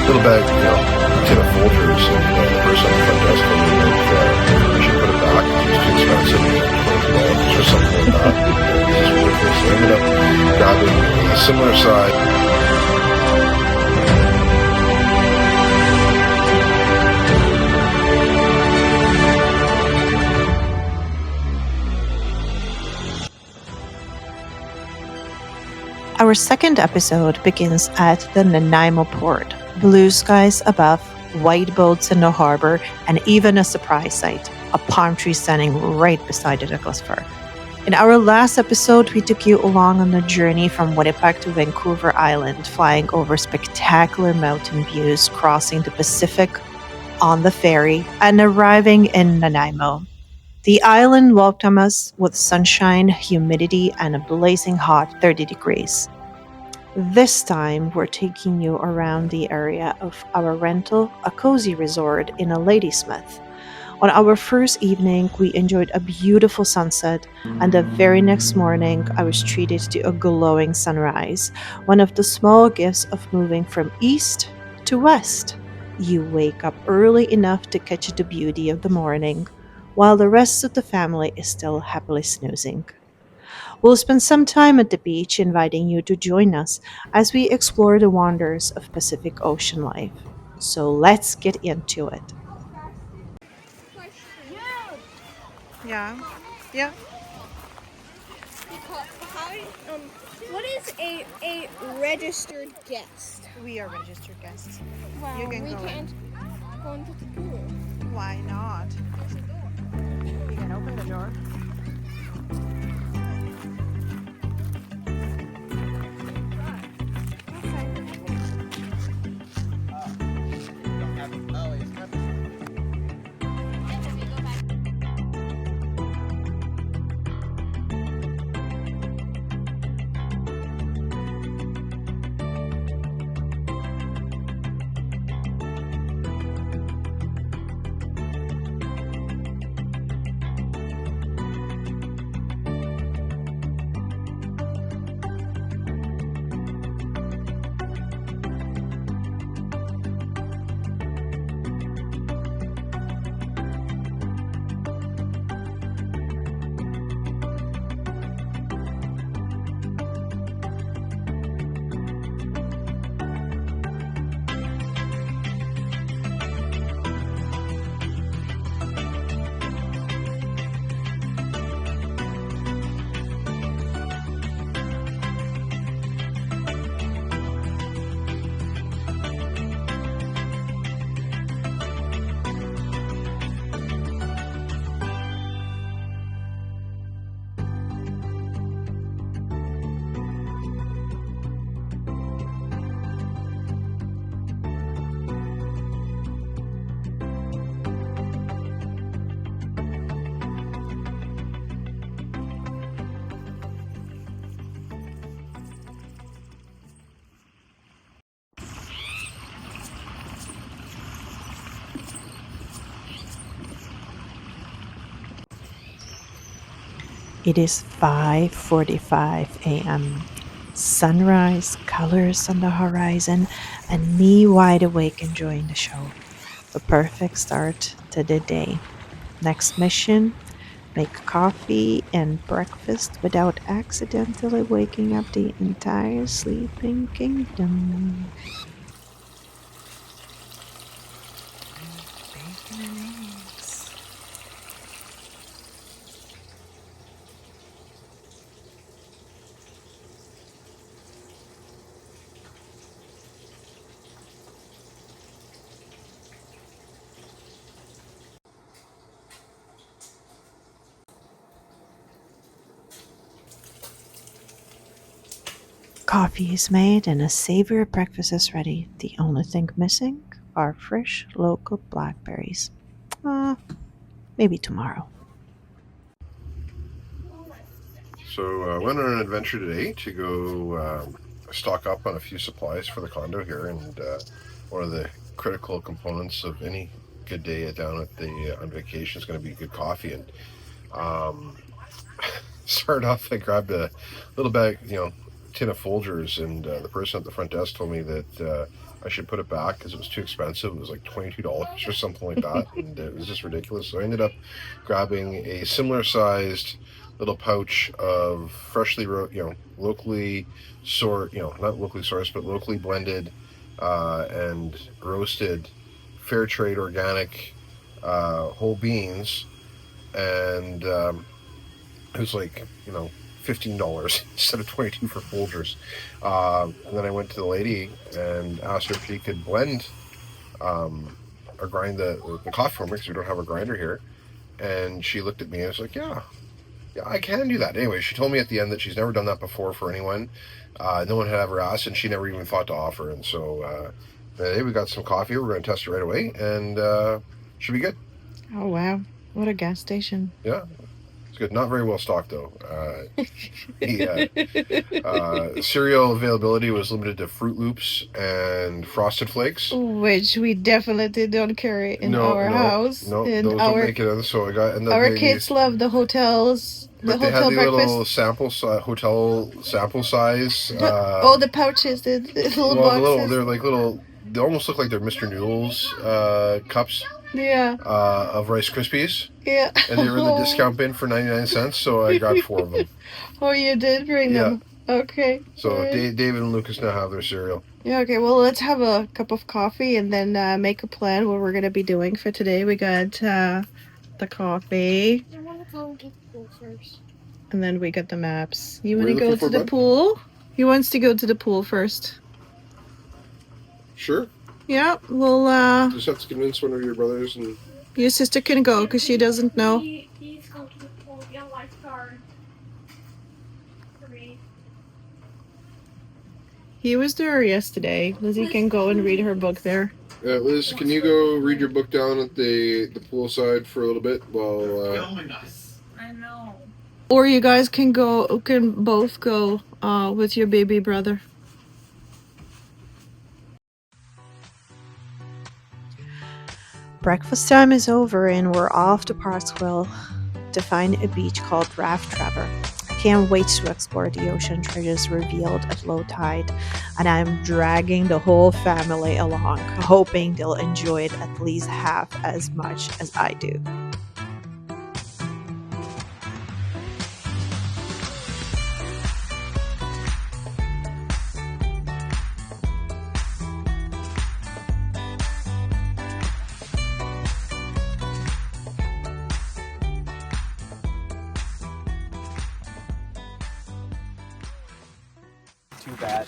little bag, tin of Folgers, and the person at the front desk told me that I should put it back because it was too expensive, $22 or something like that. It was just ridiculous. So I ended up grabbing a similar size. Our second episode begins at the Nanaimo Port. Blue skies above, white boats in the harbor, and even a surprise sight, a palm tree standing right beside the Douglas fir. In our last episode, we took you along on a journey from Winnipeg to Vancouver Island, flying over spectacular mountain views, crossing the Pacific on the ferry, and arriving in Nanaimo. The island welcomed us with sunshine, humidity, and a blazing hot 30 degrees. This time, we're taking you around the area of our rental, a cozy resort in a Ladysmith. On our first evening, we enjoyed a beautiful sunset, and the very next morning, I was treated to a glowing sunrise, one of the small gifts of moving from east to west. You wake up early enough to catch the beauty of the morning, while the rest of the family is still happily snoozing. We'll spend some time at the beach inviting you to join us as we explore the wonders of Pacific Ocean life. So let's get into it. Yeah. Yeah. What is a registered guest? We are registered guests. Well, You can we go in. can't go into the pool. Why not? You can open the door. It is 5:45 a.m. Sunrise, colors on the horizon, and me wide awake enjoying the show. A perfect start to the day. Next mission, make coffee and breakfast without accidentally waking up the entire sleeping kingdom. Bacon and eggs. Coffee is made and a savory breakfast is ready. The only thing missing are fresh local blackberries. Maybe tomorrow. So I went on an adventure today to go stock up on a few supplies for the condo here, and one of the critical components of any good day down at the on vacation is going to be good coffee. And started off, I grabbed a little bag, tin of Folgers, and the person at the front desk told me that I should put it back because it was too expensive. It was like $22 or something like that, and it was just ridiculous. So I ended up grabbing a similar sized little pouch of freshly, locally not locally sourced, but locally blended and roasted, fair trade organic whole beans, and it was like $15 instead of 22 for Folgers. And then I went to the lady and asked her if she could blend or grind the coffee for me because we don't have a grinder here. And she looked at me and was like, yeah, I can do that. Anyway, she told me at the end that she's never done that before for anyone. No one had ever asked, and she never even thought to offer. And so today we got some coffee. We're going to test it right away, and should be good. Oh, wow. What a gas station. Yeah. It's good. Not very well stocked, though. Cereal availability was limited to Fruit Loops and Frosted Flakes. Which we definitely don't carry in our house. No, in those don't make it in. So I got. Our kids love the hotels. But they had the little hotel sample size. The pouches, the little boxes. They're like little. They almost look like they're Mr. Noodles cups. Yeah. Of Rice Krispies. Yeah. And they were in the discount bin for 99 cents, so I got 4 of them. Oh, you did bring them? Okay. So right. David and Lucas now have their cereal. Yeah, okay. Well, let's have a cup of coffee and then make a plan what we're going to be doing for today. We got the coffee. I want to go and get the pool first. And then we got the maps. You want to go to the pool? He wants to go to the pool first. Sure. Yeah, well, just have to convince one of your brothers and... Your sister can go because she doesn't know. He's going to the pool, be a lifeguard. For me. He was there yesterday. Lizzie can go and read her book there. Liz, can you go read your book down at the poolside for a little bit while... filming us. I know. Or you guys can both go with your baby brother. Breakfast time is over and we're off to Parksville to find a beach called Rathtrevor. I can't wait to explore the ocean treasures revealed at low tide, and I'm dragging the whole family along, hoping they'll enjoy it at least half as much as I do. Too bad.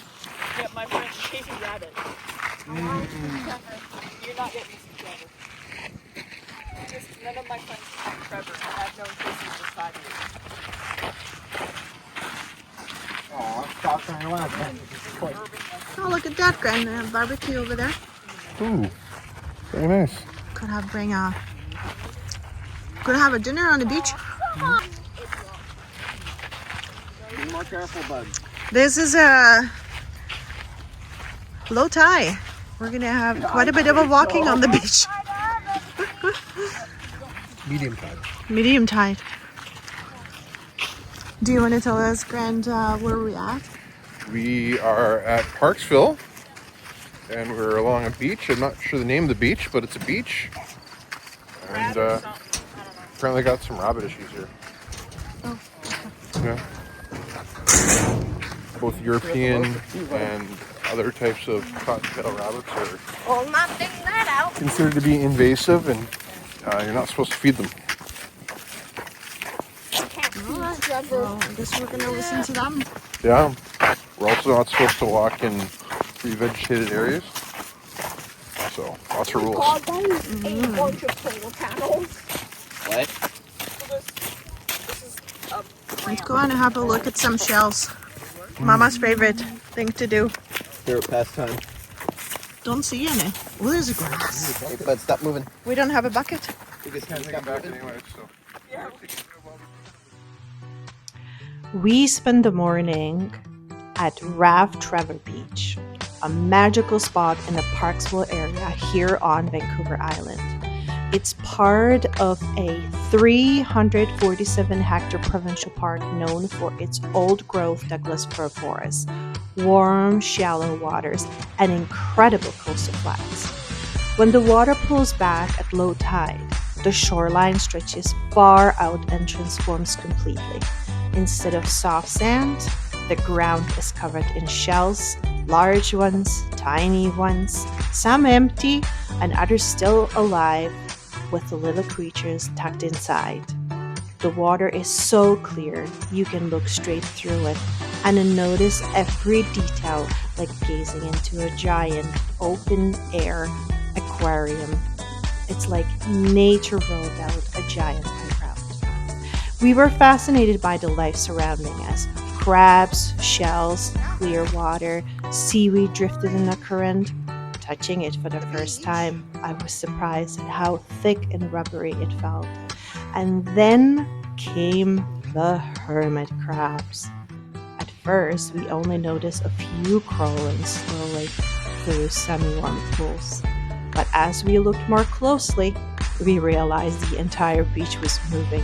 Yeah, my friend's chasing rabbits. You're not getting me some Trevor. Just none of my friends have Trevor. I have no kisses beside you. Aw, stop trying to laugh. Oh, look at that, Grand barbecue over there. Ooh, very nice. Could have a dinner on the beach. Be more careful, bud. This is a low tide. We're gonna have quite a bit of a walking on the beach. Medium tide. Medium tide. Do you want to tell us, Grand, where we're at? We are at Parksville, and we're along a beach. I'm not sure the name of the beach, but it's a beach. And apparently got some rabbit issues here. Oh. Yeah. Both European and other types of cottontail rabbits are Well, not taking that out. considered to be invasive, and you're not supposed to feed them. Well, I guess we're gonna listen to them. Yeah. We're also not supposed to walk in revegetated areas. So, lots of rules. God, that is a bunch of solar panels. What? This is a Let's go on and have a look at some shells. Mama's favorite thing to do. Favorite pastime. Don't see any. Oh, there's a grass. Hey, bud, stop moving. We don't have a bucket. You guys can't Take stop it back moving. anyway, so. We spend the morning at Rathtrevor Beach, a magical spot in the Parksville area here on Vancouver Island. It's part of a 347-hectare provincial park known for its old-growth Douglas fir forest, warm, shallow waters, and incredible coastal flats. When the water pulls back at low tide, the shoreline stretches far out and transforms completely. Instead of soft sand, the ground is covered in shells, large ones, tiny ones, some empty, and others still alive with the little creatures tucked inside. The water is so clear you can look straight through it and notice every detail like gazing into a giant open-air aquarium. It's like nature rolled out a giant playground. We were fascinated by the life surrounding us. Crabs, shells, clear water, seaweed drifted in the current. Touching it for the first time, I was surprised at how thick and rubbery it felt. And then came the hermit crabs. At first, we only noticed a few crawling slowly through semi-warm pools. But as we looked more closely, we realized the entire beach was moving.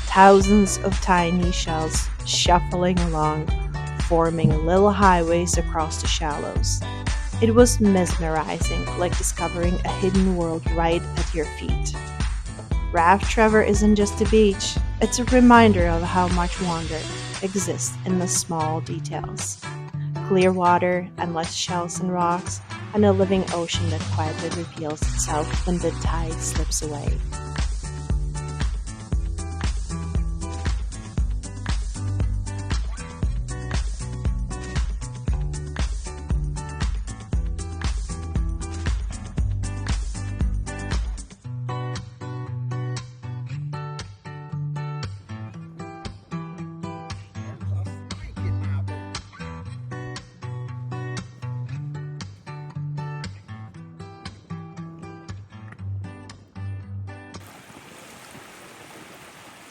Thousands of tiny shells shuffling along, forming little highways across the shallows. It was mesmerizing, like discovering a hidden world right at your feet. Rathtrevor isn't just a beach, it's a reminder of how much wonder exists in the small details. Clear water, endless shells and rocks, and a living ocean that quietly reveals itself when the tide slips away.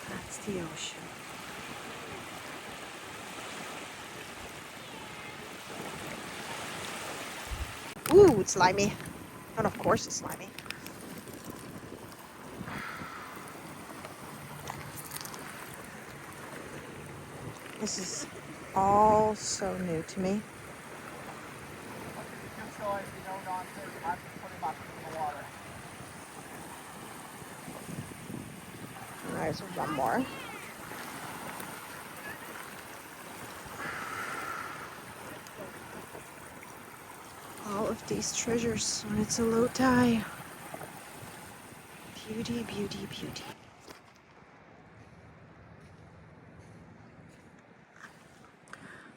That's the ocean. Ooh, it's slimy. And of course it's slimy. This is all so new to me. There's one more. All of these treasures when it's a low tide. Beauty, beauty, beauty.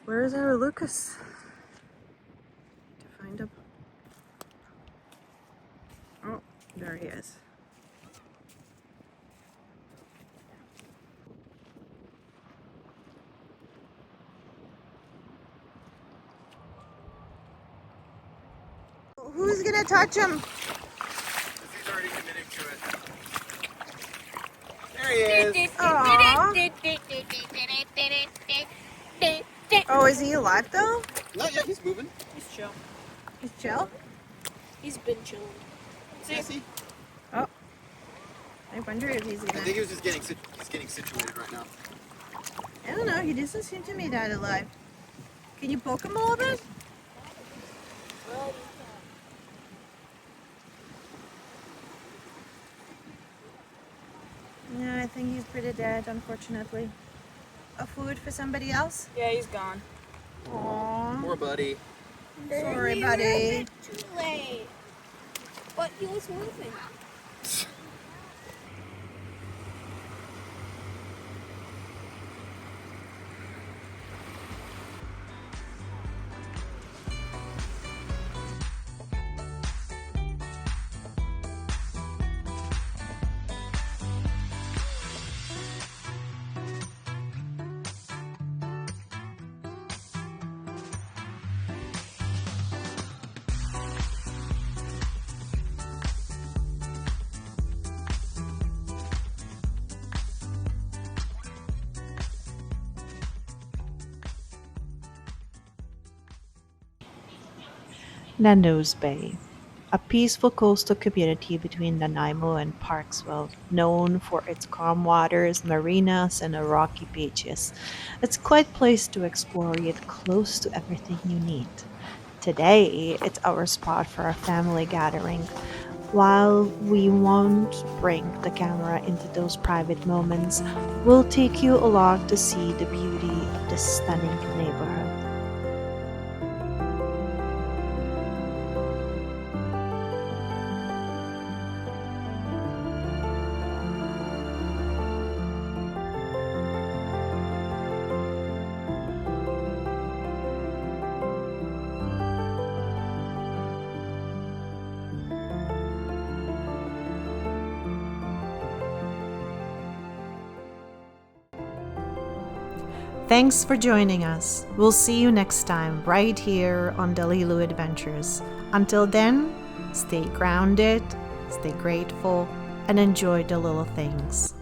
Where is our Lucas? To find him. Oh, there he is. Who's gonna touch him? He's already committed to it. There he is. Oh, is he alive though? Not yet, he's moving. He's chill. He's chill? He's been chilling. See? Oh. I wonder if he's I gonna... think he was just getting situated right now. I don't know, he doesn't seem to me that alive. Can you poke him a little bit? Well, Yeah, I think he's pretty dead, unfortunately. A food for somebody else? yeah, he's gone. Aww. Poor buddy. Sorry, buddy. Too late. But he was moving. Nanoose Bay. a peaceful coastal community between Nanaimo and Parksville, known for its calm waters, marinas, and rocky beaches. It's quite a place to explore, yet close to everything you need. Today, it's our spot for a family gathering. While we won't bring the camera into those private moments, we'll take you along to see the beauty of this stunning neighborhood. Thanks for joining us. We'll see you next time right here on DALILU Adventures. Until then, stay grounded, stay grateful, and enjoy the little things.